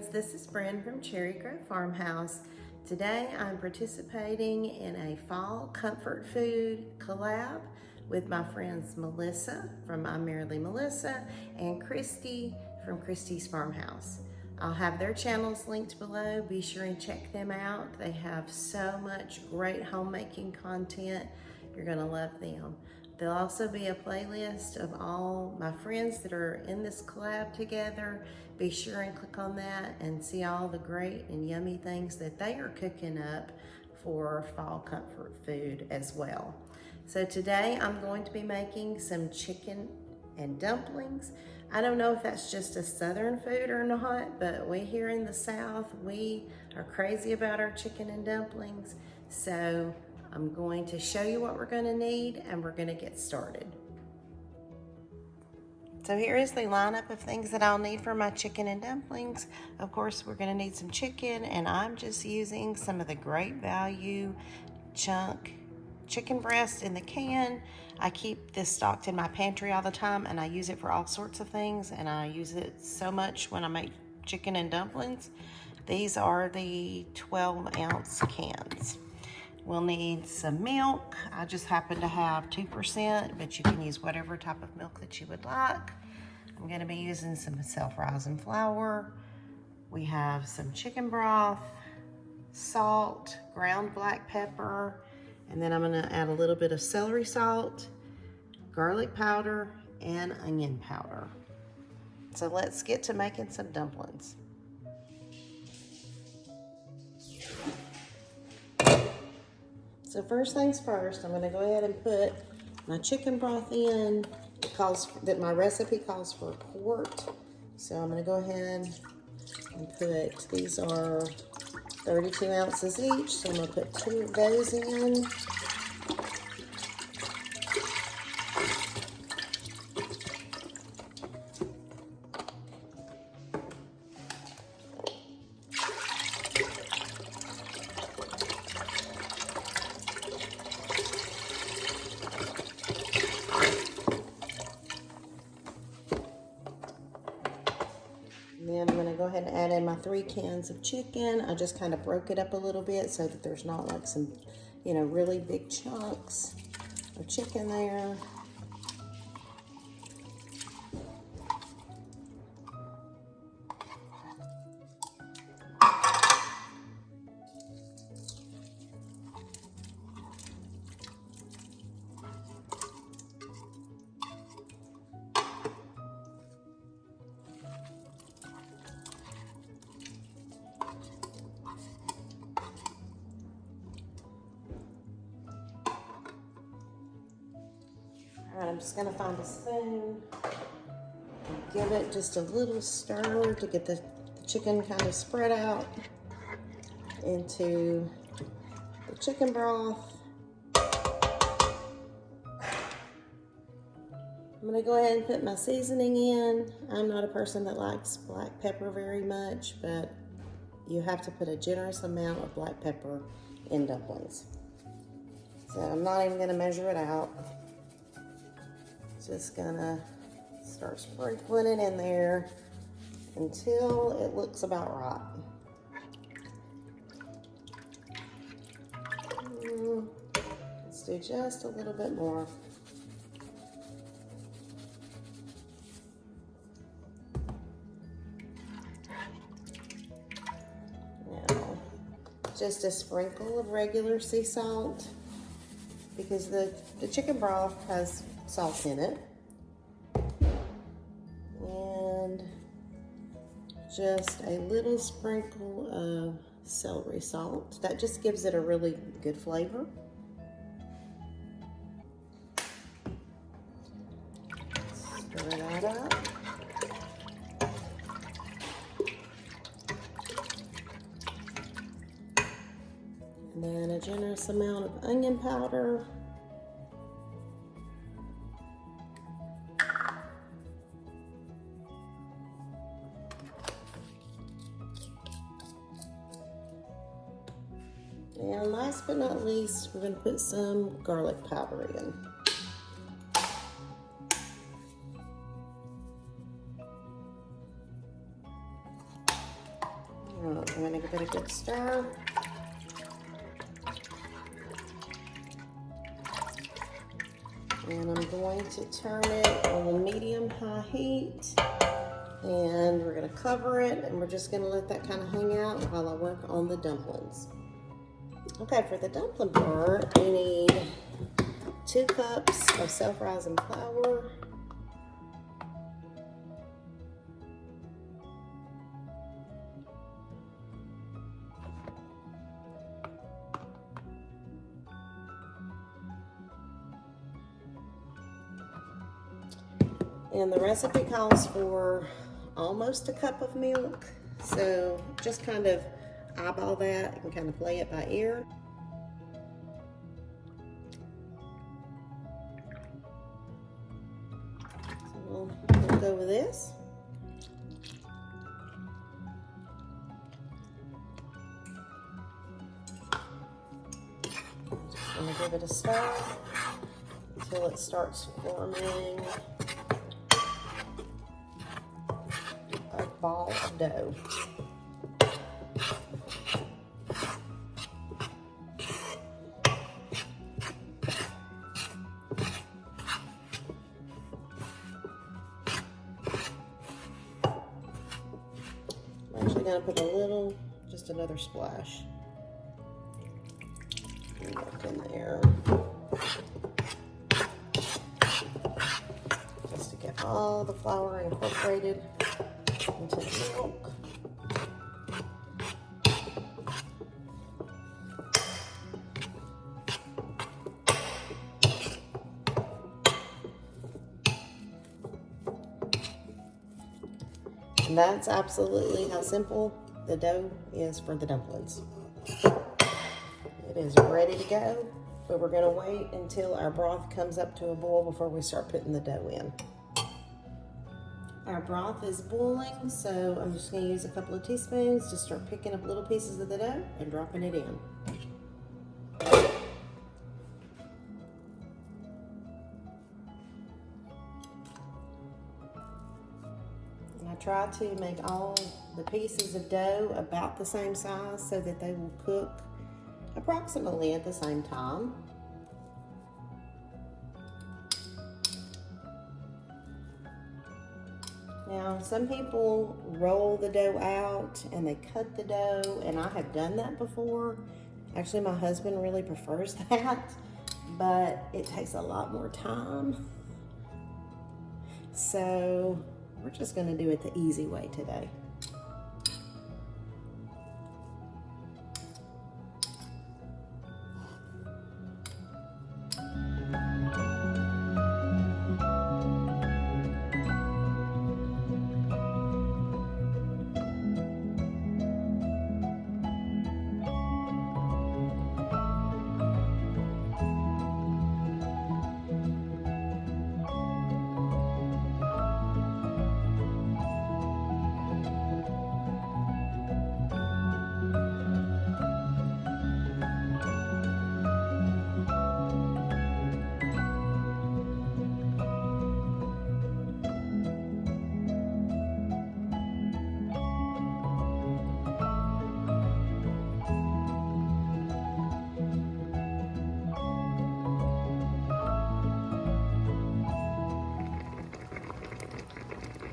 friends, this is Bryn from Cherry Grove Farmhouse. Today I'm participating in a fall comfort food collab with my friends Melissa from I'm Merely Melissa and Christy from Christy's Farmhouse. I'll have their channels linked below. Be sure and check them out. They have so much great homemaking content. You're gonna love them. There'll also be a playlist of all my friends that are in this collab together. Be sure and click on that and see all the great and yummy things that they are cooking up for fall comfort food as well. So today I'm going to be making some chicken and dumplings. I don't know if that's just a southern food or not, but we here in the South, we are crazy about our chicken and dumplings. So I'm going to show you what we're going to need and we're going to get started. So here is the lineup of things that I'll need for my chicken and dumplings. Of course, we're going to need some chicken, and I'm just using some of the Great Value chunk chicken breast in the can. I keep this stocked in my pantry all the time, and I use it for all sorts of things, and I use it so much when I make chicken and dumplings. These are the 12-ounce cans. We'll need some milk. I just happen to have 2%, but you can use whatever type of milk that you would like. I'm gonna be using some self-rising flour. We have some chicken broth, salt, ground black pepper, and then I'm gonna add a little bit of celery salt, garlic powder, and onion powder. So let's get to making some dumplings. So first things first, I'm gonna go ahead and put my chicken broth in. My recipe calls for a quart. So I'm gonna go ahead and put, these are 32 ounces each. So I'm gonna put 2 of those in. And then I'm gonna go ahead and add in my 3 cans of chicken. I just kind of broke it up a little bit so that there's not like some, really big chunks of chicken there. All right, I'm just gonna find a spoon and give it just a little stir to get the chicken kind of spread out into the chicken broth. I'm gonna go ahead and put my seasoning in. I'm not a person that likes black pepper very much, but you have to put a generous amount of black pepper in dumplings. So I'm not even gonna measure it out. Just gonna start sprinkling it in there until it looks about right. Let's do just a little bit more. Now, just a sprinkle of regular sea salt, because the chicken broth has salt in it, and just a little sprinkle of celery salt. That just gives it a really good flavor. Stir that up. And then a generous amount of onion powder. And last but not least, we're going to put some garlic powder in. I'm going to give it a good stir. And I'm going to turn it on medium-high heat. And we're going to cover it, and we're just going to let that kind of hang out while I work on the dumplings. Okay, for the dumpling part, we need 2 cups of self-rising flour. And the recipe calls for almost a cup of milk, so just kind of eyeball that and kind of play it by ear. So we'll go with this. Just gonna give it a stir until it starts forming a ball of dough. I'm actually going to put a little, just another splash milk in there, just to get all the flour incorporated into the milk. And that's absolutely how simple the dough is for the dumplings. It is ready to go, but we're going to wait until our broth comes up to a boil before we start putting the dough in. Our broth is boiling, so I'm just going to use a couple of teaspoons to start picking up little pieces of the dough and dropping it in. I try to make all the pieces of dough about the same size so that they will cook approximately at the same time. Now, some people roll the dough out and they cut the dough, and I have done that before. Actually, my husband really prefers that, but it takes a lot more time. So we're just going to do it the easy way today.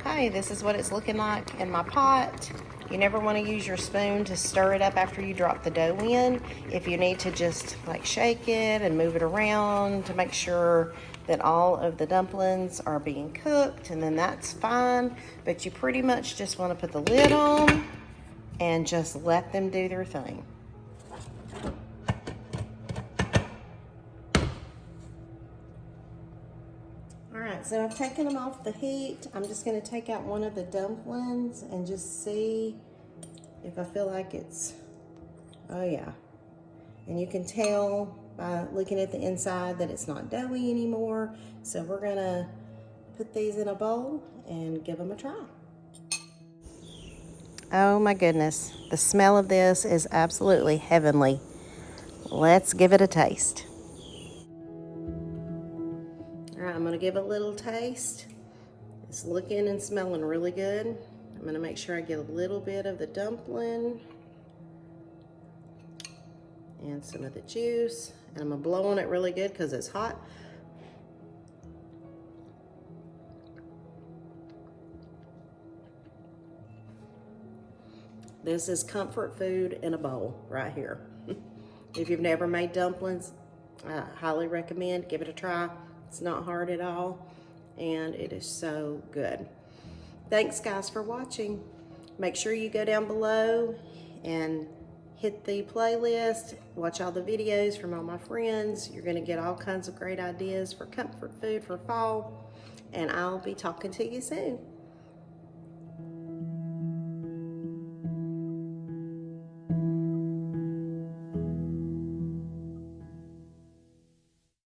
Okay, this is what it's looking like in my pot. You never want to use your spoon to stir it up after you drop the dough in. If you need to just like shake it and move it around to make sure that all of the dumplings are being cooked, and then that's fine. But you pretty much just want to put the lid on and just let them do their thing. So I've taken them off the heat. I'm just going to take out one of the dumplings and just see if I feel like it's, oh yeah. And you can tell by looking at the inside that it's not doughy anymore. So we're going to put these in a bowl and give them a try. Oh my goodness. The smell of this is absolutely heavenly. Let's give it a taste. All right, I'm gonna give it a little taste. It's looking and smelling really good. I'm gonna make sure I get a little bit of the dumpling and some of the juice. And I'm gonna blow on it really good because it's hot. This is comfort food in a bowl right here. If you've never made dumplings, I highly recommend, give it a try. It's not hard at all, and it is so good. Thanks guys for watching. Make sure you go down below and hit the playlist, watch all the videos from all my friends. You're gonna get all kinds of great ideas for comfort food for fall, and I'll be talking to you soon.